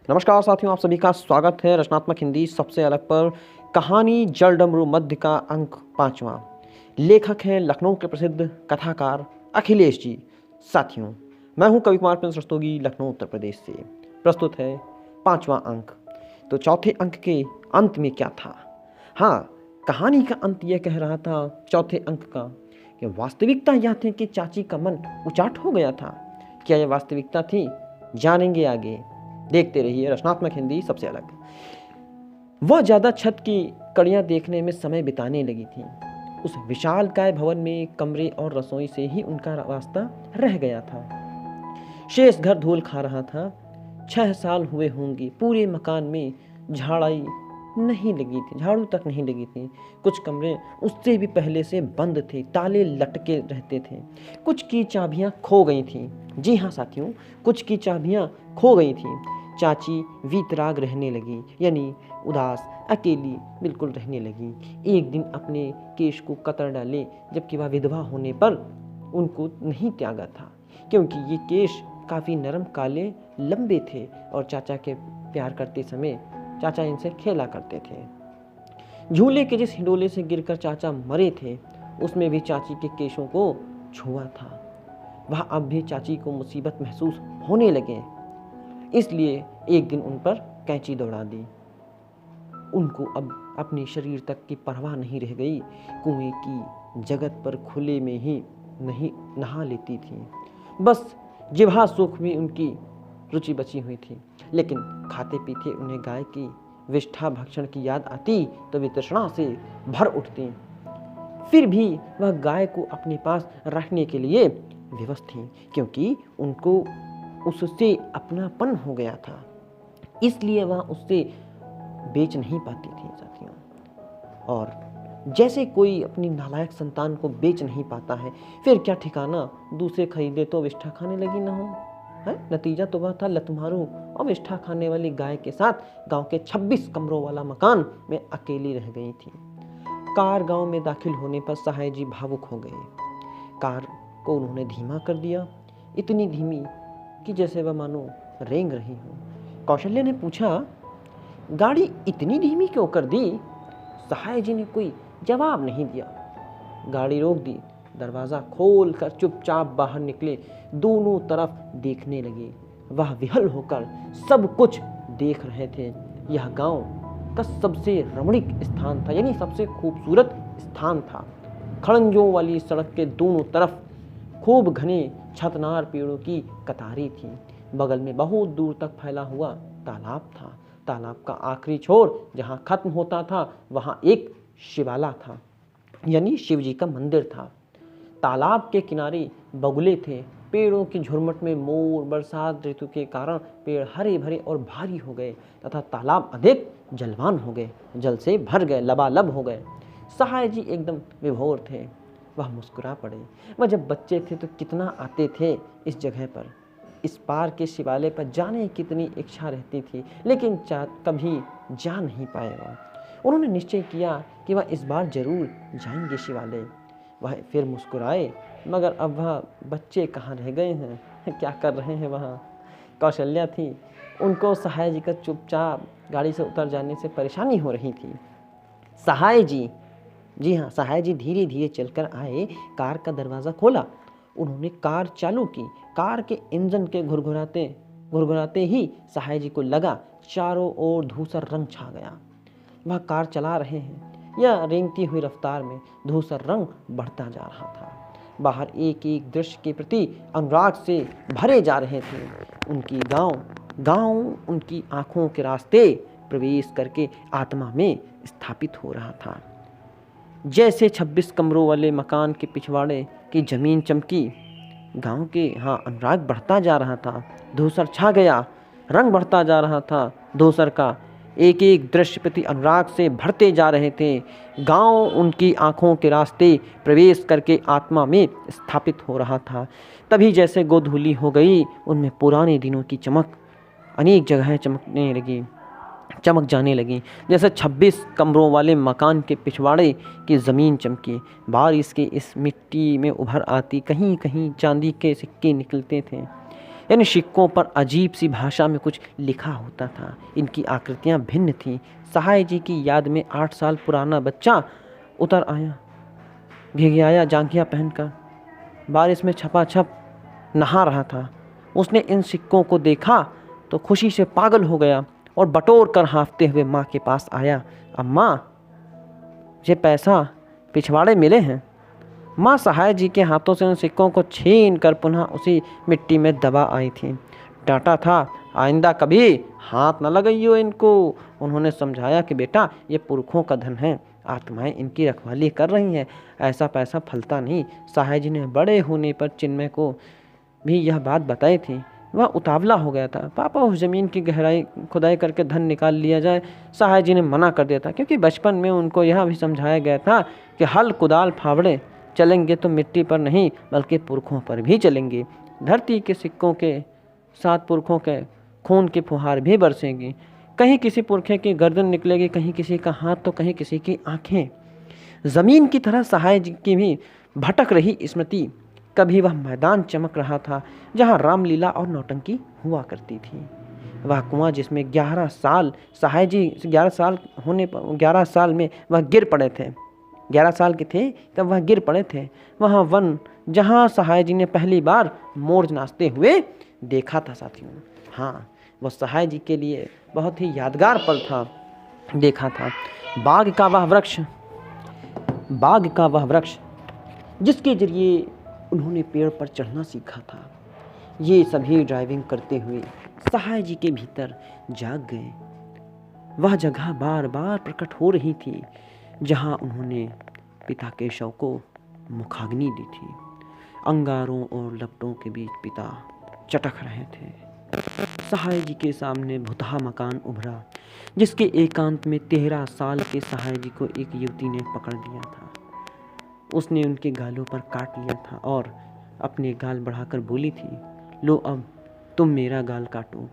नमस्कार साथियों, आप सभी का स्वागत है रचनात्मक हिंदी सबसे अलग पर। कहानी जल डमरू मध्य का अंक 5वां। लेखक हैं लखनऊ के प्रसिद्ध कथाकार अखिलेश जी। साथियों, मैं हूं कवि कुमार प्रिंस रस्तोगी, लखनऊ उत्तर प्रदेश से। प्रस्तुत है 5वां अंक। तो चौथे अंक के अंत में क्या था? हाँ, कहानी का अंत यह कह रहा था चौथे अंक का कि वास्तविकता यह थी कि चाची का मन उचाट हो गया था। क्या यह वास्तविकता थी? जानेंगे आगे। देखते रहिए रचनात्मक हिंदी सबसे अलग। वह ज्यादा छत की कड़ियां देखने में समय बिताने लगी थी। उस विशालकाय भवन में कमरे और रसोई से ही उनका रास्ता रह गया था। शेष घर धूल खा रहा था। 6 साल हुए होंगे पूरे मकान में झाड़ाई नहीं लगी थी, झाड़ू तक नहीं लगी थी। कुछ कमरे उससे भी पहले से बंद थे, ताले लटके रहते थे। कुछ की चाबियां खो गई थीं। जी हाँ साथियों, कुछ की चाबियां खो गई थीं। चाची वीतराग रहने लगी, यानी उदास, अकेली बिल्कुल रहने लगी। एक दिन अपने केश को कतर डाले, जबकि वह विधवा होने पर उनको नहीं त्यागा था, क्योंकि ये केश काफ़ी नरम, काले, लंबे थे और चाचा के प्यार करते समय चाचा इनसे खेला करते थे। झूले के जिस हिंडोले से गिरकर चाचा मरे थे, उसमें भी चाची के केशों को छुआ था। वह अब भी चाची को मुसीबत महसूस होने लगे, इसलिए एक दिन उन पर कैंची दौड़ा दी। उनको अब अपने शरीर तक की परवाह नहीं रह गई। कुएं की जगत पर खुले में ही नहीं नहा लेती थी। बस जिह्वा सुख भी उनकी रुचि बची हुई थी, लेकिन खाते पीते उन्हें गाय की विष्ठा भक्षण की याद आती तो वे तृष्णा से भर उठती। फिर भी वह गाय को अपने पास रखने के लिए विवश थी, क्योंकि उनको उससे अपनापन हो गया था, इसलिए वह उससे बेच नहीं पाती थी साथियों। और जैसे कोई अपनी नालायक संतान को बेच नहीं पाता है, फिर क्या ठिकाना दूसरे खरीदे तो विष्ठा खाने लगी ना हो है। नतीजा तो वह था, लतमारू और विष्ठा खाने वाली गाय के साथ गांव के 26 कमरों वाला मकान में अकेली रह गई थी। कार गांव में दाखिल होने पर सहाय जी भावुक हो गए। कार को उन्होंने धीमा कर दिया, इतनी धीमी कि जैसे वह मानो रेंग रही हो। कौशल्या ने पूछा, गाड़ी इतनी धीमी क्यों कर दी? सहाय जी ने कोई जवाब नहीं दिया। गाड़ी रोक दी, दरवाजा खोल कर चुपचाप बाहर निकले, दोनों तरफ देखने लगे। वह विहल होकर सब कुछ देख रहे थे। यह गांव का सबसे रमणीक स्थान था, यानी सबसे खूबसूरत स्थान था। खड़ंजों वाली सड़क के दोनों तरफ खूब घने छतनार पेड़ों की कतारें थी। बगल में बहुत दूर तक फैला हुआ तालाब था। तालाब का आखिरी छोर जहां खत्म होता था, वहां एक शिवाला था, यानी शिव जी का मंदिर था। तालाब के किनारे बगुले थे। पेड़ों की झुरमुट में मोर, बरसात ऋतु के कारण पेड़ हरे भरे और भारी हो गए तथा तालाब अधिक जलवान हो गए, जल से भर गए, लबालब हो गए। सहाय जी एकदम विभोर थे। वह मुस्कुरा पड़े। वह जब बच्चे थे तो कितना आते थे इस जगह पर, इस पार के शिवालय पर जाने की कितनी इच्छा रहती थी, लेकिन कभी जा नहीं पाएगा। उन्होंने निश्चय किया कि वह इस बार जरूर जाएंगे शिवालय। वह फिर मुस्कुराए, मगर अब वह बच्चे कहाँ रह गए हैं, क्या कर रहे हैं वहाँ? कौशल्या थी, उनको सहाय जी का चुपचाप गाड़ी से उतर जाने से परेशानी हो रही थी। सहाय जी, जी हाँ, सहाय जी धीरे धीरे चलकर आए, कार का दरवाज़ा खोला। उन्होंने कार चालू की। कार के इंजन के घुरघुराते ही सहाय जी को लगा चारों ओर धूसर रंग छा गया। वह कार चला रहे हैं, या रेंगती हुई रफ्तार में धूसर रंग बढ़ता जा रहा था। बाहर एक एक दृश्य के प्रति अनुराग से भरे जा रहे थे। उनकी गांव उनकी आंखों के रास्ते प्रवेश करके आत्मा में स्थापित हो रहा था। जैसे 26 कमरों वाले मकान के पिछवाड़े की जमीन चमकी, गांव के अनुराग बढ़ता जा रहा था। धूसर छा गया, रंग बढ़ता जा रहा था धूसर का। एक एक दृश्य प्रति अनुराग से भरते जा रहे थे। गांव उनकी आंखों के रास्ते प्रवेश करके आत्मा में स्थापित हो रहा था। तभी जैसे गोधूली हो गई, उनमें पुराने दिनों की चमक अनेक जगह चमक जाने लगी। जैसे 26 कमरों वाले मकान के पिछवाड़े की ज़मीन चमकी। बारिश के इस मिट्टी में उभर आती कहीं कहीं चांदी के सिक्के निकलते थे। इन सिक्कों पर अजीब सी भाषा में कुछ लिखा होता था। इनकी आकृतियाँ भिन्न थीं। सहाय जी की याद में 8 साल पुराना बच्चा उतर आया, भिगियाया जांघिया पहनकर बारिश में छपाछप नहा रहा था। उसने इन सिक्कों को देखा तो खुशी से पागल हो गया और बटोर कर हाँफते हुए माँ के पास आया। अम्मा, ये पैसा पिछवाड़े मिले हैं। माँ सहाय जी के हाथों से उन सिक्कों को छीन कर पुनः उसी मिट्टी में दबा आई थी। डांटा था, आइंदा कभी हाथ न लगाइयो इनको। उन्होंने समझाया कि बेटा, ये पुरखों का धन है, आत्माएं इनकी रखवाली कर रही हैं, ऐसा पैसा फलता नहीं। सहाय जी ने बड़े होने पर चिन्मय को भी यह बात बताई थी। वह उतावला हो गया था। पापा, उस ज़मीन की गहराई खुदाई करके धन निकाल लिया जाए। सहाय जी ने मना कर दिया था, क्योंकि बचपन में उनको यह भी समझाया गया था कि हल कुदाल फावड़े चलेंगे तो मिट्टी पर नहीं बल्कि पुरखों पर भी चलेंगे। धरती के सिक्कों के साथ पुरखों के खून की फुहार भी बरसेंगी। कहीं किसी पुरखे की गर्दन निकलेगी, कहीं किसी का हाथ तो कहीं किसी की आंखें। ज़मीन की तरह सहाय जी की भी भटक रही स्मृति। कभी वह मैदान चमक रहा था जहाँ रामलीला और नौटंकी हुआ करती थी। वह कुआं जिसमें 11 साल सहाय जी 11 साल में वह गिर पड़े थे। 11 साल के थे तब वह गिर पड़े थे। वहाँ वन जहाँ सहाय जी ने पहली बार मोर नाचते हुए देखा था साथियों। हाँ, वह सहाय जी के लिए बहुत ही यादगार पल था। देखा था बाग का वह वृक्ष जिसके जरिए उन्होंने पेड़ पर चढ़ना सीखा था। ये सभी ड्राइविंग करते हुए सहाय जी के भीतर जाग गए। वह जगह बार बार प्रकट हो रही थी जहाँ उन्होंने पिता के शव को मुखाग्नि दी थी। अंगारों और लपटों के बीच पिता चटक रहे थे। सहाय जी के सामने भुतहा मकान उभरा जिसके एकांत में 13 साल के सहाय जी को एक युवती ने पकड़ लिया था। उसने उनके गालों पर काट लिया था और अपने गाल बढ़ाकर बोली थी, लो अब तुम मेरा गाल काटो।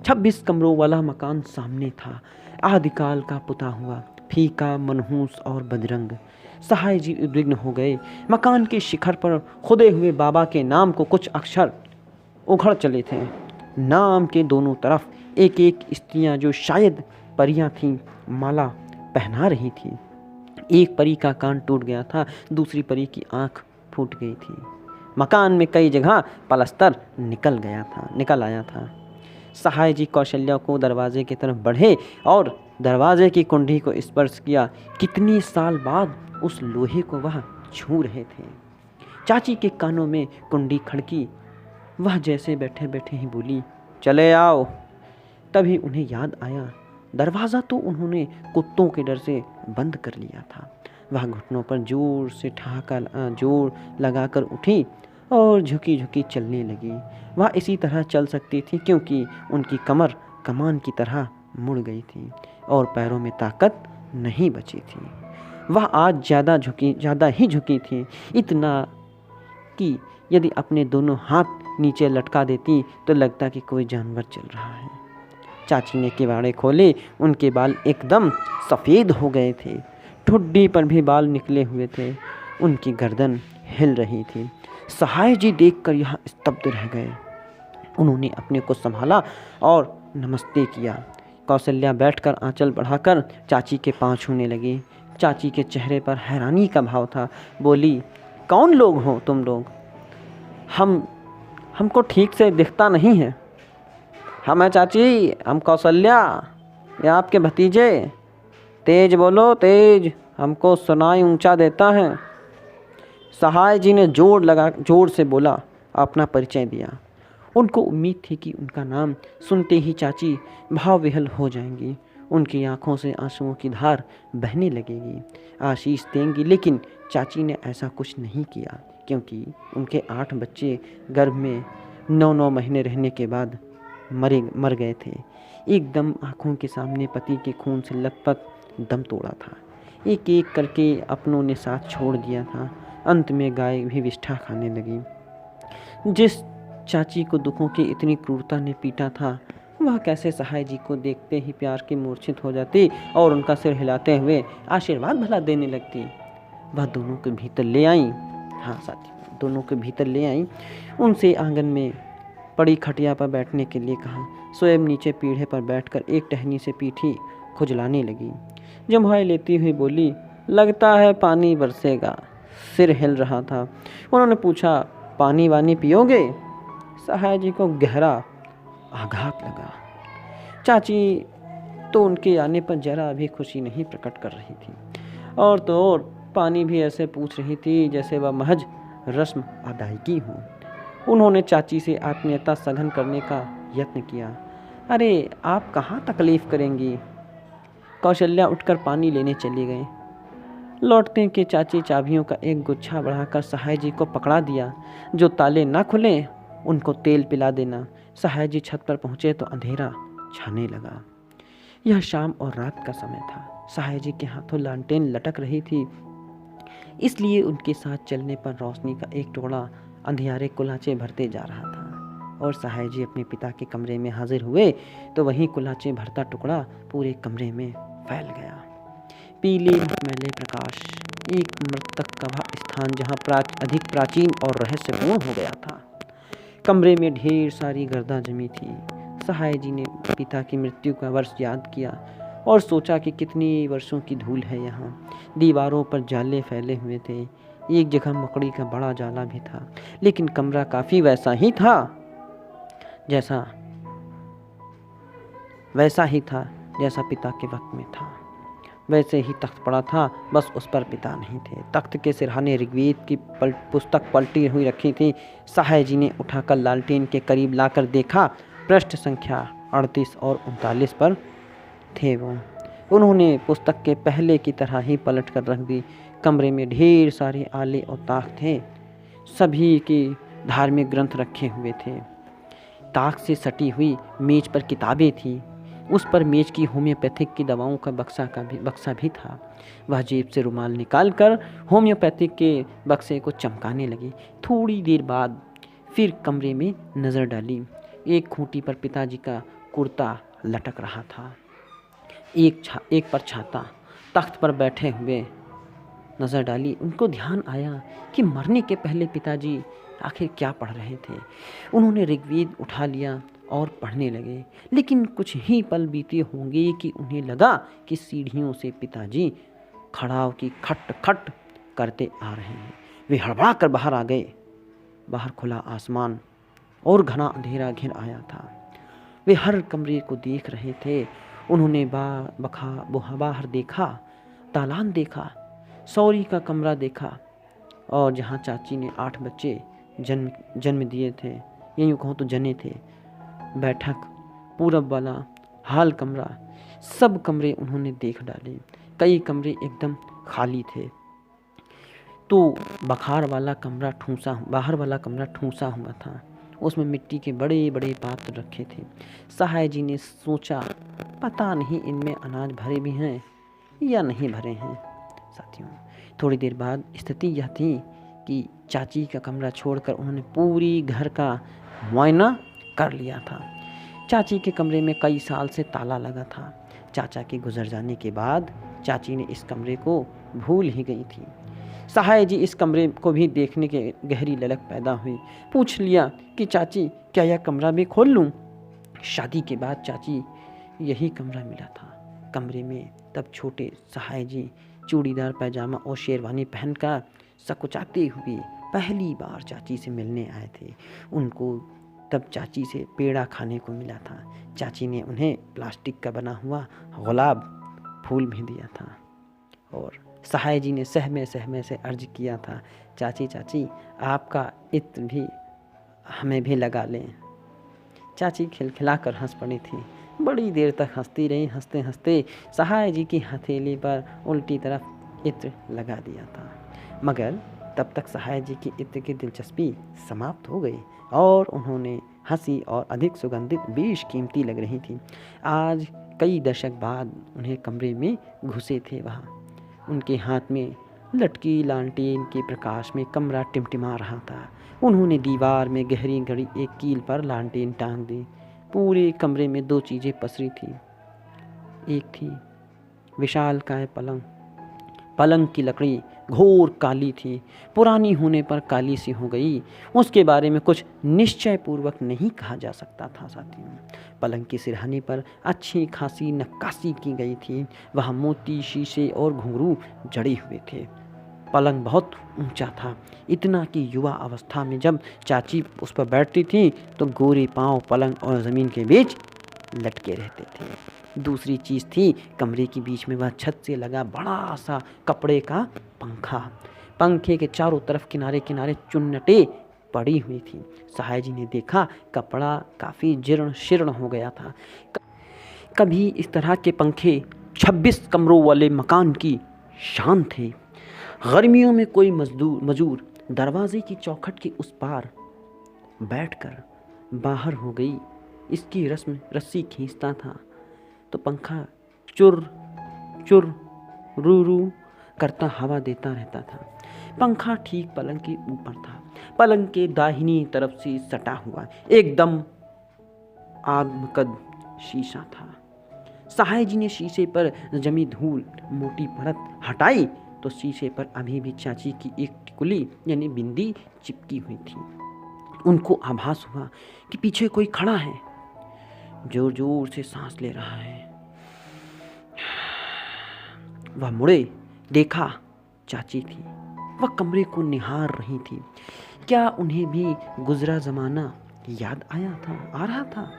26 कमरों वाला मकान सामने था, आदिकाल का पुता हुआ, फीका, मनहूस और बदरंग। सहाय जी उद्विग्न हो गए। मकान के शिखर पर खुदे हुए बाबा के नाम को कुछ अक्षर उखड़ चले थे। नाम के दोनों तरफ एक एक स्त्रियां जो शायद परियां थीं माला पहना रही थी। एक परी का कान टूट गया था, दूसरी परी की आंख फूट गई थी। मकान में कई जगह पलस्तर निकल आया था। सहाय जी कौशल्या को दरवाजे की तरफ बढ़े और दरवाजे की कुंडी को स्पर्श किया। कितने साल बाद उस लोहे को वह छू रहे थे। चाची के कानों में कुंडी खड़की। वह जैसे बैठे बैठे ही बोली, चले आओ। तभी उन्हें याद आया, दरवाज़ा तो उन्होंने कुत्तों के डर से बंद कर लिया था। वह घुटनों पर जोर लगाकर उठी और झुकी झुकी चलने लगी। वह इसी तरह चल सकती थी क्योंकि उनकी कमर कमान की तरह मुड़ गई थी और पैरों में ताकत नहीं बची थी। वह आज ज़्यादा ही झुकी थी, इतना कि यदि अपने दोनों हाथ नीचे लटका देती तो लगता कि कोई जानवर चल रहा है। चाची ने किवाड़े खोले। उनके बाल एकदम सफ़ेद हो गए थे, ठुड्डी पर भी बाल निकले हुए थे। उनकी गर्दन हिल रही थी। सहाय जी देखकर यहाँ स्तब्ध रह गए। उन्होंने अपने को संभाला और नमस्ते किया। कौशल्या बैठकर आंचल बढ़ाकर चाची के पांव छूने लगी। चाची के चेहरे पर हैरानी का भाव था। बोली, कौन लोग हो तुम लोग? हमको ठीक से दिखता नहीं है। हम हैं चाची, हम कौशल्या, ये आपके भतीजे। तेज बोलो, तेज, हमको सुनाई ऊंचा देता है। सहाय जी ने जोर से बोला, अपना परिचय दिया। उनको उम्मीद थी कि उनका नाम सुनते ही चाची भाव विहल हो जाएंगी, उनकी आंखों से आंसुओं की धार बहने लगेगी, आशीष देंगी। लेकिन चाची ने ऐसा कुछ नहीं किया क्योंकि उनके 8 बच्चे गर्भ में 9 महीने रहने के बाद मर गए थे। एकदम आंखों के सामने पति के खून से लथपथ दम तोड़ा था। एक एक करके अपनों ने साथ छोड़ दिया था। अंत में गाय भी विष्ठा खाने लगी। जिस चाची को दुखों की इतनी क्रूरता ने पीटा था, वह कैसे सहाय जी को देखते ही प्यार की मूर्छित हो जाती और उनका सिर हिलाते हुए आशीर्वाद भला देने लगती। वह दोनों के भीतर ले आई। हाँ साथी, दोनों के भीतर ले आई। उनसे आंगन में पड़ी खटिया पर बैठने के लिए कहा। स्वयं नीचे पीढ़े पर बैठकर एक टहनी से पीठी खुजलाने लगी। जम्हाई लेती हुई बोली, लगता है पानी बरसेगा। सिर हिल रहा था। उन्होंने पूछा, पानी वानी पियोगे? सहाय जी को गहरा आघात लगा। चाची तो उनके आने पर जरा भी खुशी नहीं प्रकट कर रही थी, और तो और पानी भी ऐसे पूछ रही थी जैसे वह महज रस्म अदायगी हो। उन्होंने चाची से आत्मीयता सघन करने का यत्न किया। अरे आप कहाँ तकलीफ़ करेंगी? कौशल्या उठकर पानी लेने चली गई। लौटते के चाची चाबियों का एक गुच्छा बढ़ाकर सहाय जी को पकड़ा दिया। जो ताले ना खुले उनको तेल पिला देना। सहाय जी छत पर पहुँचे तो अंधेरा छाने लगा। यह शाम और रात का समय था। सहाय जी के हाथों लालटेन लटक रही थी, इसलिए उनके साथ चलने पर रोशनी का एक टुकड़ा अंधियारे कुलाचे भरते जा रहा था। और सहाय जी अपने पिता के कमरे में हाजिर हुए तो वहीं कुलाचे भरता टुकड़ा पूरे कमरे में फैल गया। पीले मखमली प्रकाश, एक मृतक का वह स्थान जहाँ अधिक प्राचीन और रहस्यपूर्ण हो गया था। कमरे में ढेर सारी गर्दा जमी थी। सहाय जी ने पिता की मृत्यु का वर्ष याद किया और सोचा कि कितनी वर्षों की धूल है यहाँ। दीवारों पर जाले फैले हुए थे। एक जगह मकड़ी का बड़ा जाला भी था, लेकिन कमरा काफ़ी वैसा ही था जैसा पिता के वक्त में था। वैसे ही तख्त पड़ा था, बस उस पर पिता नहीं थे। तख्त के सिरहाने ऋग्वेद की पुस्तक पलटी हुई रखी थी। सहाय जी ने उठाकर लालटेन के करीब लाकर देखा। पृष्ठ संख्या 38 और 39 पर थे वो। उन्होंने पुस्तक के पहले की तरह ही पलट कर रख दी। कमरे में ढेर सारे आले और ताक थे। सभी के धार्मिक ग्रंथ रखे हुए थे। ताक से सटी हुई मेज पर किताबें थी। उस पर मेज की होम्योपैथिक की दवाओं का बक्सा भी था। वह जेब से रुमाल निकालकर होम्योपैथिक के बक्से को चमकाने लगी। थोड़ी देर बाद फिर कमरे में नज़र डाली। एक खूंटी पर पिताजी का कुर्ता लटक रहा था, एक पर छाता। तख्त पर बैठे हुए नज़र डाली। उनको ध्यान आया कि मरने के पहले पिताजी आखिर क्या पढ़ रहे थे। उन्होंने ऋग्वेद उठा लिया और पढ़ने लगे, लेकिन कुछ ही पल बीते होंगे कि उन्हें लगा कि सीढ़ियों से पिताजी खड़ाव की खट खट करते आ रहे हैं। वे हड़बड़ा कर बाहर आ गए। बाहर खुला आसमान और घना अंधेरा घिर आया था। वे हर कमरे को देख रहे थे। उन्होंने बाहर देखा, दालान देखा, सौरी का कमरा देखा, और जहाँ चाची ने 8 बच्चे जन्म दिए थे, या यूँ कहूँ तो जने थे। बैठक, पूरब वाला, हाल कमरा, सब कमरे उन्होंने देख डाले। कई कमरे एकदम खाली थे, तो बाहर वाला कमरा ठूंसा हुआ था। उसमें मिट्टी के बड़े बड़े पात्र रखे थे। सहाय जी ने सोचा, पता नहीं इनमें अनाज भरे भी हैं या नहीं भरे हैं। साथियों, थोड़ी देर बाद स्थिति यह थी कि चाची का कमरा छोड़कर उन्होंने पूरी घर का मुआयना कर लिया था। चाची के कमरे में कई साल से ताला लगा था। चाचा के गुजर जाने के बाद चाची ने इस कमरे को भूल ही गई थी। सहाय जी इस कमरे को भी देखने के गहरी ललक पैदा हुई। पूछ लिया कि चाची, क्या यह कमरा भी खोल लूं? शादी के बाद चाची यही कमरा मिला था। कमरे में तब छोटे सहाय जी चूड़ीदार पैजामा और शेरवानी पहनकर सकुचाती हुई पहली बार चाची से मिलने आए थे। उनको तब चाची से पेड़ा खाने को मिला था। चाची ने उन्हें प्लास्टिक का बना हुआ गुलाब फूल भी दिया था, और सहाय जी ने सहमे से अर्ज किया था, चाची आपका इत्र भी हमें भी लगा लें। चाची खिलखिलाकर हंस पड़ी थी। बड़ी देर तक हंसती रही। हंसते हंसते सहाय जी की हथेली पर उल्टी तरफ इत्र लगा दिया था, मगर तब तक सहाय जी की इत्र की दिलचस्पी समाप्त हो गई और उन्होंने हंसी और अधिक सुगंधित बेश कीमती लग रही थी। आज कई दशक बाद उन्हें कमरे में घुसे थे। वहाँ उनके हाथ में लटकी लालटेन के प्रकाश में कमरा टिमटिमा रहा था। उन्होंने दीवार में गहरी गड़ी एक कील पर लालटेन टांग दी। पूरे कमरे में 2 चीज़ें पसरी थी। एक थी विशालकाय पलंग, पलंग की लकड़ी घोर काली थी, पुरानी होने पर काली सी हो गई। उसके बारे में कुछ निश्चय पूर्वक नहीं कहा जा सकता था साथियों। पलंग की सिरहाने पर अच्छी खासी नक्काशी की गई थी। वहाँ मोती, शीशे और घुंघरू जड़े हुए थे। पलंग बहुत ऊंचा था, इतना कि युवा अवस्था में जब चाची उस पर बैठती थी तो गोरे पांव पलंग और ज़मीन के बीच लटके रहते थे। दूसरी चीज़ थी कमरे के बीच में वह छत से लगा बड़ा सा कपड़े का पंखा। पंखे के चारों तरफ किनारे किनारे चुन्नटें पड़ी हुई थी। सहाय जी ने देखा कपड़ा काफ़ी जीर्ण शीर्ण हो गया था। कभी इस तरह के पंखे 26 कमरों वाले मकान की शान थे। गर्मियों में कोई मजदूर दरवाजे की चौखट के उस पार बैठकर बाहर हो गई इसकी रस्सी खींचता था तो पंखा चुर चुर रू रू करता हवा देता रहता था। पंखा ठीक पलंग के ऊपर था, पलंग के दाहिनी तरफ से सटा हुआ एकदम आदमकद शीशा था। सहाय जी ने शीशे पर जमी धूल मोटी परत हटाई तो शीशे पर अभी भी चाची की एक टिकुली यानी बिंदी चिपकी हुई थी। उनको आभास हुआ कि पीछे कोई खड़ा है, जोर जोर से सांस ले रहा है। वह मुड़े, देखा चाची थी। वह कमरे को निहार रही थी। क्या उन्हें भी गुजरा जमाना याद आ रहा था?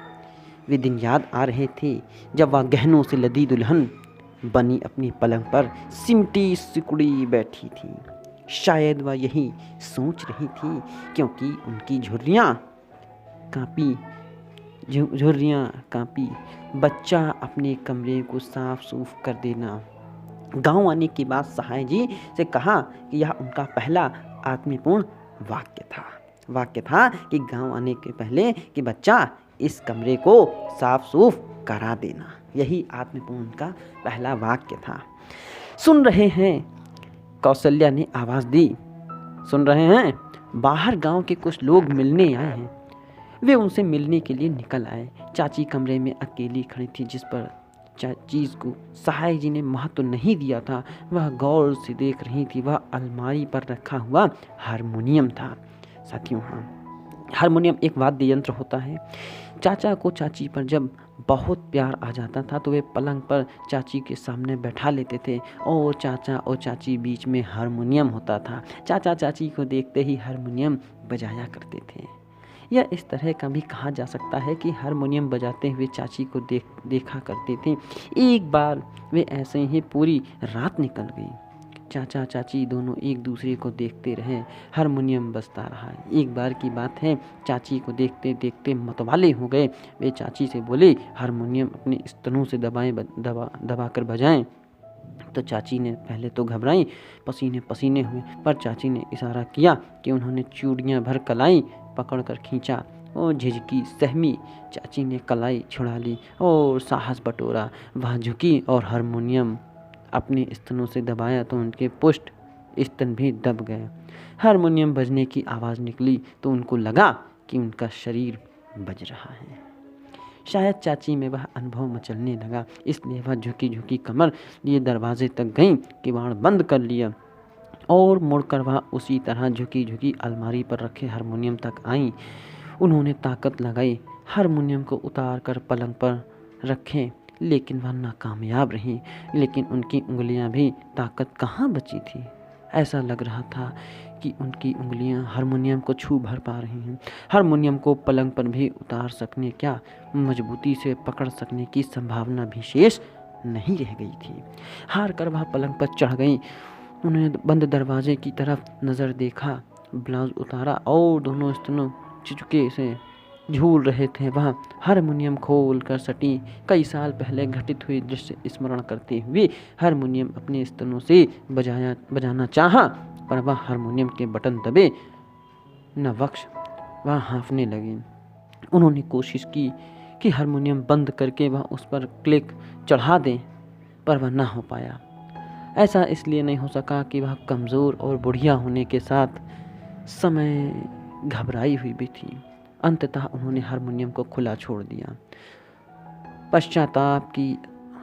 वे दिन याद आ रहे थे जब वह गहनों से लदी दुल्हन बनी अपनी पलंग पर सिमटी सिकुड़ी बैठी थी। शायद वह यही सोच रही थी क्योंकि उनकी झुर्रियाँ कांपी। बच्चा अपने कमरे को साफ सूफ कर देना। गांव आने के बाद सहाय जी से कहा कि यह उनका पहला आत्मीयपूर्ण वाक्य था कि गांव आने के पहले कि बच्चा इस कमरे को साफ सूफ करा देना। यही आत्मीयपूर्ण का पहला वाक्य था। सुन रहे हैं? कौशल्या ने आवाज़ दी। सुन रहे हैं? बाहर गांव के कुछ लोग मिलने आए हैं। वे उनसे मिलने के लिए निकल आए। चाची कमरे में अकेली खड़ी थी, जिस पर चीज़ को सहाय जी ने महत्व नहीं दिया था वह गौर से देख रही थी। वह अलमारी पर रखा हुआ हारमोनियम था। साथियों, हाँ, हारमोनियम एक वाद्य यंत्र होता है। चाचा को चाची पर जब बहुत प्यार आ जाता था तो वे पलंग पर चाची के सामने बैठा लेते थे और चाचा और चाची बीच में हारमोनियम होता था। चाचा चाची को देखते ही हारमोनियम बजाया करते थे। या इस तरह का भी कहा जा सकता है कि हारमोनियम बजाते हुए चाची को देखा करते थे। एक बार वे ऐसे ही पूरी रात निकल गई। चाचा चाची दोनों एक दूसरे को देखते रहे। हारमोनियम बजता रहा। एक बार की बात है, चाची को देखते देखते मतवाले हो गए। वे चाची से बोले, हारमोनियम अपने स्तनों से दबा कर बजाएं। तो चाची ने पहले तो घबराई, पसीने पसीने हुए, पर चाची ने इशारा किया कि उन्होंने चूड़ियाँ भर कलाई पकड़ कर खींचा और झिझकी सहमी। चाची ने कलाई छुड़ा ली और साहस बटोरा। वह झुकी और हारमोनियम अपने स्तनों से दबाया तो उनके पुष्ट स्तन भी दब गए। हारमोनियम बजने की आवाज़ निकली तो उनको लगा कि उनका शरीर बज रहा है। शायद चाची में वह अनुभव मचलने लगा, इसलिए वह झुकी झुकी कमर लिए दरवाजे तक गईं, किवाड़ बंद कर लिया और मुड़कर वह उसी तरह झुकी झुकी अलमारी पर रखे हारमोनियम तक आईं। उन्होंने ताकत लगाई, हारमोनियम को उतार कर पलंग पर रखें, लेकिन वह नाकामयाब रही। लेकिन उनकी उंगलियां भी ताकत कहाँ बची थी। ऐसा लग रहा था कि उनकी उंगलियां हारमोनियम को छू भर पा रही हैं। हारमोनियम को पलंग पर भी उतार सकने, क्या मजबूती से पकड़ सकने की संभावना भी शेष नहीं रह गई थी। हार कर वह पलंग पर चढ़ गई। उन्होंने बंद दरवाजे की तरफ नज़र देखा, ब्लाउज उतारा और दोनों स्तनों चिचुके से झूल रहे थे। वह हारमोनियम खोल कर सटी। कई साल पहले घटित हुए दृश्य स्मरण करते हुए हारमोनियम अपने स्तनों से बजाना चाहा, पर वह हारमोनियम के बटन दबे न वक्ष। वह हाँफने लगे। उन्होंने कोशिश की कि हारमोनियम बंद करके वह उस पर क्लिक चढ़ा दें, पर वह ना हो पाया। ऐसा इसलिए नहीं हो सका कि वह कमज़ोर और बुढ़िया होने के साथ समय घबराई हुई भी थी। अंततः उन्होंने हारमोनियम को खुला छोड़ दिया। पश्चाताप की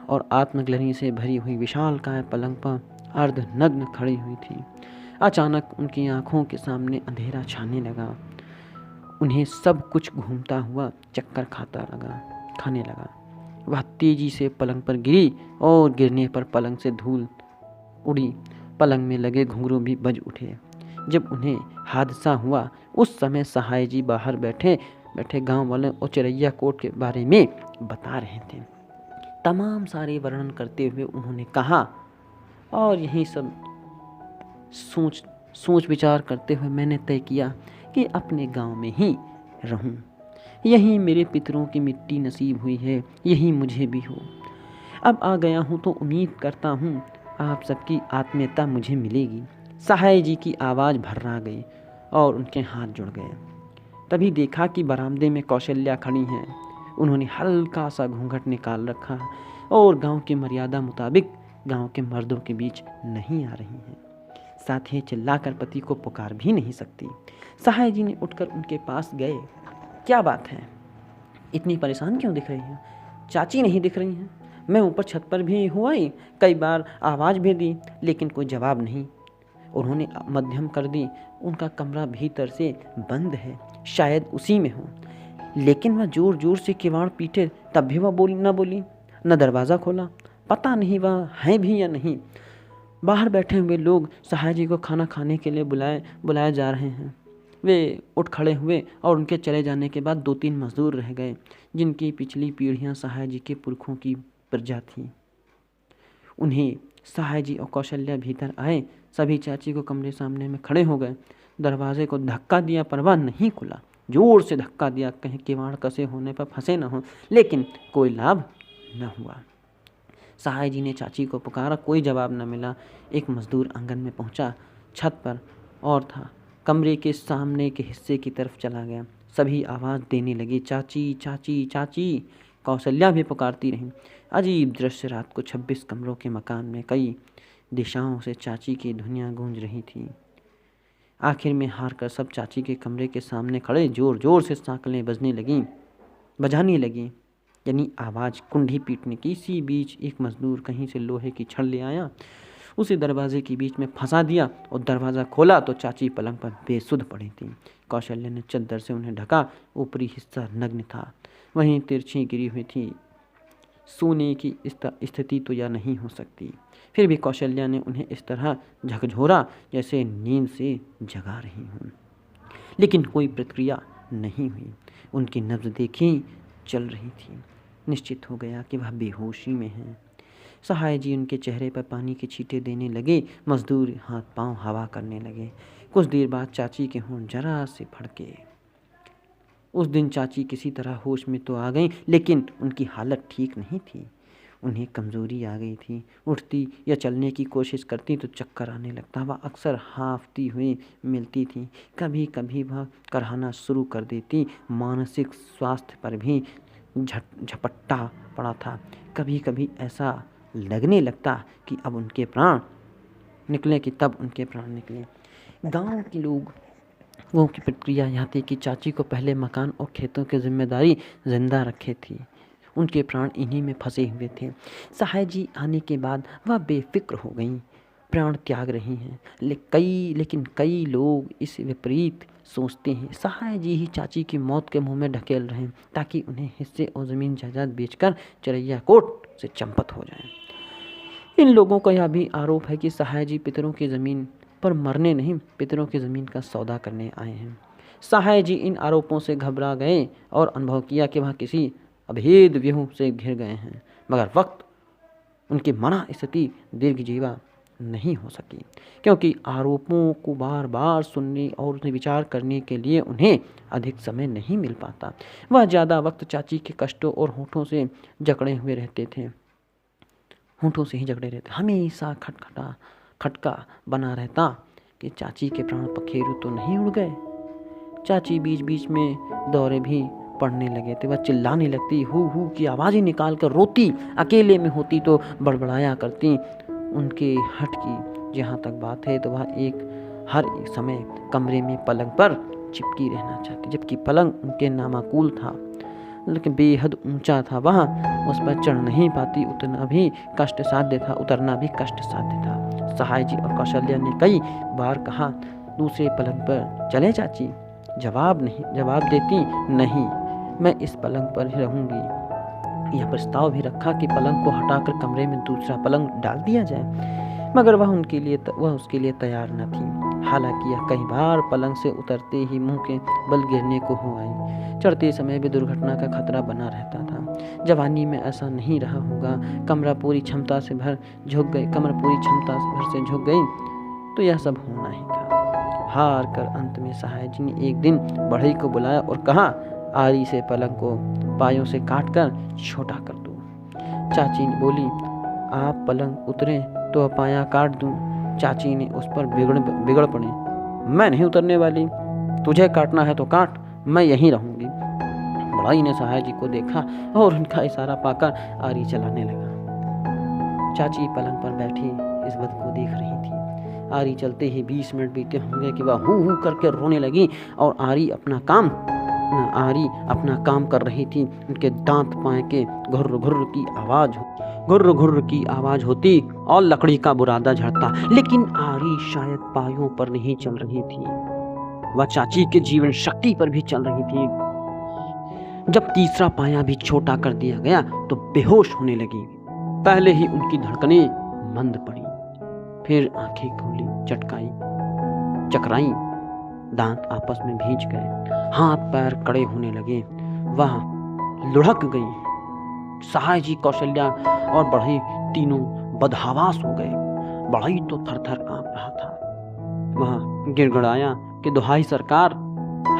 और आत्मग्लानि से भरी हुई विशालकाय पलंग पर अर्धनग्न खड़ी हुई थी। अचानक उनकी आंखों के सामने अंधेरा छाने लगा। उन्हें सब कुछ घूमता हुआ चक्कर खाने लगा। वह तेजी से पलंग पर गिरी और गिरने पर पलंग से धूल उड़ी। पलंग में लगे घुंघरू भी बज उठे। जब उन्हें हादसा हुआ उस समय सहाय जी बाहर बैठे गांव वालों और चिरैया कोट के बारे में बता रहे थे। तमाम सारे वर्णन करते हुए उन्होंने कहा, और यही सब सोच विचार करते हुए मैंने तय किया कि अपने गांव में ही रहूं। यही मेरे पितरों की मिट्टी नसीब हुई है, यही मुझे भी हो। अब आ गया हूं तो उम्मीद करता हूं आप सबकी आत्मीयता मुझे मिलेगी। सहाय जी की आवाज़ भर्रा गई और उनके हाथ जुड़ गए। तभी देखा कि बरामदे में कौशल्या खड़ी हैं। उन्होंने हल्का सा घूंघट निकाल रखा और गांव की मर्यादा मुताबिक गांव के मर्दों के बीच नहीं आ रही हैं। साथ ही चिल्लाकर पति को पुकार भी नहीं सकती। सहाय जी ने उठकर उनके पास गए। क्या बात है, इतनी परेशान क्यों दिख रही हैं? चाची नहीं दिख रही हैं। मैं ऊपर छत पर भी हुआ ही, कई बार आवाज़ भी दी, लेकिन कोई जवाब नहीं। उन्होंने मध्यम कर दी। उनका कमरा भीतर से बंद है, शायद उसी में हो। लेकिन वह जोर जोर से किवाड़ पीटे, तब भी वह न बोली, न दरवाज़ा खोला। पता नहीं वह है भी या नहीं। बाहर बैठे हुए लोग सहाय जी को खाना खाने के लिए बुलाए जा रहे हैं। वे उठ खड़े हुए और उनके चले जाने के बाद 2-3 मजदूर रह गए, जिनकी पिछली पीढ़ियां सहाय जी के पुरखों की प्रजा थी। उन्हें सहाय जी और कौशल्या भीतर आए। सभी चाची को कमरे सामने में खड़े हो गए। दरवाजे को धक्का दिया पर वह नहीं खुला। जोर से धक्का दिया, कहीं किवाड़ कसे होने पर फंसे न हो, लेकिन कोई लाभ न हुआ। सहाय जी ने चाची को पुकारा, कोई जवाब न मिला। एक मजदूर आंगन में पहुंचा, छत पर और था, कमरे के सामने के हिस्से की तरफ चला गया। सभी आवाज़ देने लगे, चाची चाची चाची। कौशल्या भी पुकारती रही। अजीब दृश्य। रात को 26 कमरों के मकान में कई दिशाओं से चाची की ध्वनियाँ गूंज रही थी। आखिर में हार कर सब चाची के कमरे के सामने खड़े जोर जोर से सांकलें बजाने लगी, यानी आवाज़ कुंडी पीटने की। इसी बीच एक मजदूर कहीं से लोहे की छड़ ले आया, उसे दरवाजे के बीच में फंसा दिया और दरवाज़ा खोला तो चाची पलंग पर बेसुध पड़ी थी। कौशल्या ने चद्दर से उन्हें ढका। ऊपरी हिस्सा नग्न था, वहीं तिरछी गिरी हुई थी। सोने की स्थिति तो यह नहीं हो सकती। फिर भी कौशल्या ने उन्हें इस तरह झकझोरा जैसे नींद से जगा रही हूँ, लेकिन कोई प्रतिक्रिया नहीं हुई। उनकी नब्ज़ देखी चल रही थी। निश्चित हो गया कि वह बेहोशी में हैं। सहाय जी उनके चेहरे पर पानी के छींटे देने लगे। मजदूर हाथ पांव हवा करने लगे। कुछ देर बाद चाची के होंठ जरा से फड़के। उस दिन चाची किसी तरह होश में तो आ गई, लेकिन उनकी हालत ठीक नहीं थी। उन्हें कमज़ोरी आ गई थी। उठती या चलने की कोशिश करती तो चक्कर आने लगता। वह अक्सर हांफती हुई मिलती थी। कभी कभी वह कराहना शुरू कर देती। मानसिक स्वास्थ्य पर भी झपट्टा पड़ा था। कभी कभी ऐसा लगने लगता कि अब उनके प्राण निकले गांव के लोगों की प्रतिक्रिया यह थी कि चाची को पहले मकान और खेतों की जिम्मेदारी जिंदा रखे थी। उनके प्राण इन्हीं में फंसे हुए थे। सहाय जी आने के बाद वह बेफिक्र हो गईं, प्राण त्याग रही हैं। लेकिन कई लोग इस विपरीत सोचते हैं। सहाय जी ही चाची की मौत के मुंह में ढकेल रहे हैं, ताकि उन्हें हिस्से और ज़मीन जायदाद बेचकर चिरैया कोट से चंपत हो जाएं। इन लोगों का यह भी आरोप है कि सहाय जी पितरों की ज़मीन पर मरने नहीं, पितरों की ज़मीन का सौदा करने आए हैं। सहाय जी इन आरोपों से घबरा गए और अनुभव किया कि वह किसी अभेद व्यूह से घिर गए हैं, मगर वक्त उनकी मना स्थिति दीर्घजीवा नहीं हो सकी, क्योंकि आरोपों को बार बार सुनने और उन्हें विचार करने के लिए उन्हें अधिक समय नहीं मिल पाता। वह ज़्यादा वक्त चाची के कष्टों और होठों से जकड़े रहते। हमेशा खटका बना रहता कि चाची के प्राण पखेरु तो नहीं उड़ गए। चाची बीच बीच में दौरे भी पड़ने लगे थे। वह चिल्लाने लगती, हु की आवाज़ें निकाल कर रोती। अकेले में होती तो बड़बड़ाया करती। उनके हट की जहाँ तक बात है तो वह हर एक समय कमरे में पलंग पर चिपकी रहना चाहती, जबकि पलंग उनके नामाकूल था। लेकिन बेहद ऊंचा था। वह उस पर चढ़ नहीं पाती, उतरना भी कष्ट साध्य था, उतरना भी कष्ट साध्य था। सहाय जी और कौशल्या ने कई बार कहा, दूसरे पलंग पर चले चाची। जवाब देती, नहीं, मैं इस पलंग पर ही रहूंगी। यह प्रस्ताव भी रखा कि पलंग को हटाकर कमरे में दूसरा पलंग डाल दिया जाए, मगर वह उसके लिए तैयार न थी। हालांकि यह कई बार पलंग से उतरते ही मुंह के बल गिरने को हो आई। चढ़ते समय भी दुर्घटना का खतरा बना रहता था। जवानी में ऐसा नहीं रहा होगा। कमर पूरी क्षमता से भर झुक गई तो यह सब होना ही था। हार कर अंत में सहाय जी ने एक दिन बढ़ई को बुलाया और कहा, आरी से पलंग को पायों से काटकर छोटा कर दो। चाची ने बोली, आप पलंग उतरे तो पाया काट दूं। चाची ने उस पर बिगड़ पड़े, मैं नहीं उतरने वाली, तुझे काटना है तो काट, मैं यहीं रहूंगी। बढ़ई ने सहाय जी को देखा और उनका इशारा पाकर आरी चलाने लगा। चाची पलंग पर बैठी इस बद को देख रही थी। आरी चलते ही 20 मिनट बीते होंगे कि वह हू करके रोने लगी और आरी अपना काम कर रही थी। उनके दांत पाए के घुर्र घुर्र की आवाज होती और लकड़ी का बुरादा झड़ता, लेकिन आरी शायद पायों पर नहीं चल रही थी, वह चाची के जीवन शक्ति पर भी चल रही थी। जब तीसरा पाया भी छोटा कर दिया गया तो बेहोश होने लगी। पहले ही उनकी धड़कनें मंद पड़ी, फिर आंखें खुली, चकराई, दांत आपस में भींच गए, हाथ पैर कड़े होने लगे, वह लुढ़क गई। सहाय जी, कौशल्या और बढ़ई तीनों बदहवास हो गए। बढ़ई तो थर-थर कांप रहा था। वह गिड़गिड़ाया कि दुहाई सरकार,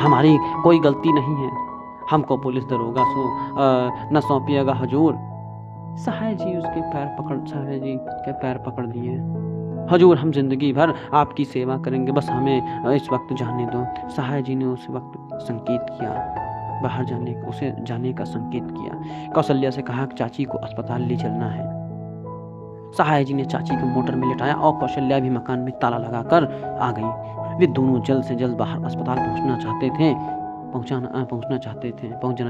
हमारी कोई गलती नहीं है, हमको पुलिस दरोगा न सौंपिएगा हुजूर। सहाय जी के पैर पकड़ लिए। हुजूर, हम जिंदगी भर आपकी सेवा करेंगे, बस हमें इस वक्त जाने दो। सहाय जी ने उस वक्त संकेत किया, बाहर जाने का संकेत किया। कौशल्या से कहा कि चाची को अस्पताल ले चलना है। सहाय जी ने चाची को मोटर में लेटाया और कौशल्या भी मकान में ताला लगाकर आ गई। वे दोनों जल्द से जल्द बाहर अस्पताल पहुंचना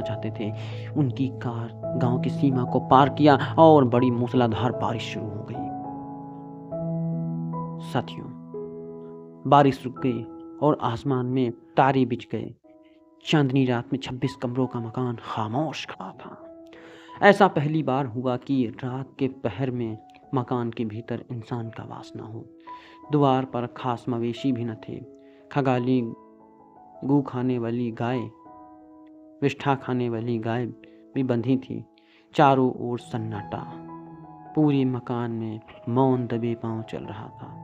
चाहते थे। उनकी कार गांव की सीमा को पार किया और बड़ी मूसलाधार बारिश शुरू हो गई। साथियों, बारिश रुक गई और आसमान में तारे बिछ गए। चांदनी रात में 26 कमरों का मकान खामोश खड़ा था। ऐसा पहली बार हुआ कि रात के पहर में मकान के भीतर इंसान का वास न हो। द्वार पर खास मवेशी भी न थे। खगाली गू खाने वाली गाय, विष्ठा खाने वाली गाय भी बंधी थी। चारों ओर सन्नाटा, पूरे मकान में मौन दबे पांव चल रहा था।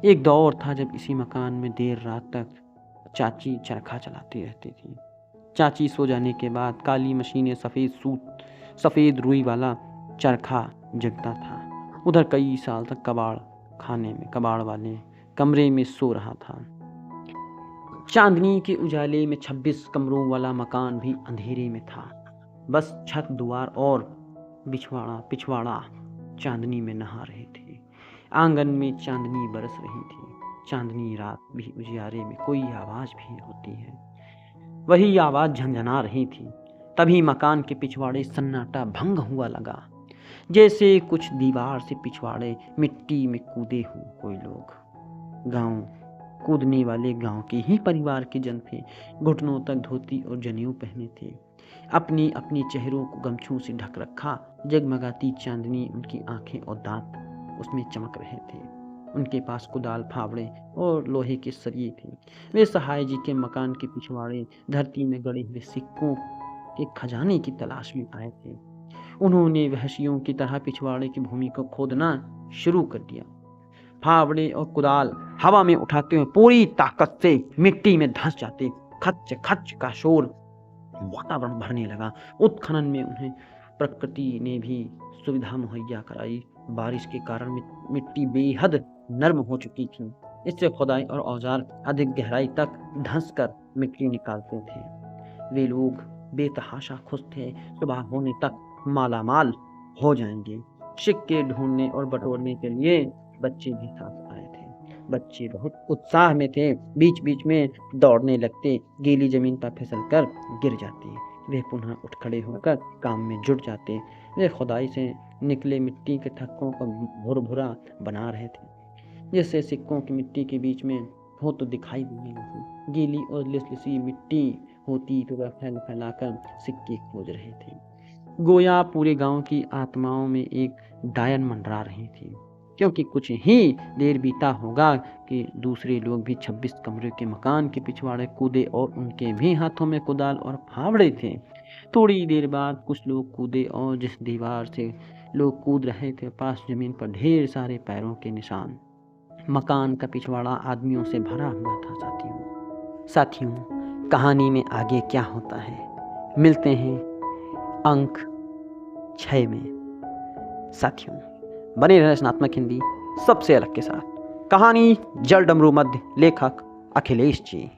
एक दौर था जब इसी मकान में देर रात तक चाची चरखा चलाती रहती थी। चाची सो जाने के बाद काली मशीनें सफेद रुई वाला चरखा जगता था। उधर कई साल तक कबाड़ वाले कमरे में सो रहा था। चांदनी के उजाले में 26 कमरों वाला मकान भी अंधेरे में था। बस छत, द्वार और पिछवाड़ा चांदनी में नहा रहे थे। आंगन में चांदनी बरस रही थी। चांदनी रात भी उजियारे में कोई आवाज भी होती है, वही आवाज झंझना रही थी। तभी मकान के पिछवाड़े सन्नाटा भंग हुआ लगा, जैसे कुछ दीवार से पिछवाड़े मिट्टी में कूदे हो कोई लोग। कूदने वाले गांव के ही परिवार के जन थे। घुटनों तक धोती और जनेऊ पहने थे। अपनी अपनी चेहरों को गमछों से ढक रखा। जगमगाती चांदनी, उनकी आंखें और दांत उसमें चमक रहे थे। उनके पास कुदाल, फावड़े और लोहे के सरिये थे। वे सहाय जी के मकान के पिछवाड़े धरती में गड़े हुए सिक्कों के खजाने की तलाश में आए थे। उन्होंने वहशियों की तरह पिछवाड़े की भूमि को खोदना शुरू कर दिया। फावड़े और कुदाल हवा में उठाते हुए पूरी ताकत से मिट्टी में धंस जाते। खच खच का शोर वातावरण भरने लगा। उत्खनन में उन्हें प्रकृति ने भी सुविधा मुहैया कराई। बारिश के कारण मिट्टी बेहद नरम हो चुकी थी। इससे खुदाई और औजार अधिक गहराई तक धंस कर मिट्टी निकालते थे। वे लोग बेतहाशा खुश थे। सुबह होने तक मालामाल हो जाएंगे। सिक्के ढूंढने और बटोरने के लिए बच्चे भी साथ आए थे। बच्चे बहुत उत्साह में थे। बीच बीच में दौड़ने लगते, गीली जमीन पर फिसल कर गिर जाते। वे पुनः उठ खड़े होकर काम में जुट जाते। वे खुदाई से निकले मिट्टी के थक्कों को भुरभुरा बना रहे थे, जिससे सिक्कों की मिट्टी के बीच में हो तो दिखाई देने लगी। गीली और लिसलिसी मिट्टी होती तो वह फैल फैलाकर सिक्के खोज रहे थे। गोया पूरे गांव की आत्माओं में एक डायन मंडरा रही थी, क्योंकि कुछ ही देर बीता होगा कि दूसरे लोग भी 26 कमरे के मकान के पिछवाड़े कूदे और उनके भी हाथों में कुदाल और फावड़े थे। थोड़ी देर बाद कुछ लोग कूदे और जिस दीवार से लोग कूद रहे थे पास जमीन पर ढेर सारे पैरों के निशान। मकान का पिछवाड़ा आदमियों से भरा हुआ था। साथियों, कहानी में आगे क्या होता है, मिलते हैं अंक 6 में। साथियों, बने रहे रचनात्मक हिंदी सबसे अलग के साथ। कहानी जल डमरू मध्य, लेखक अखिलेश जी।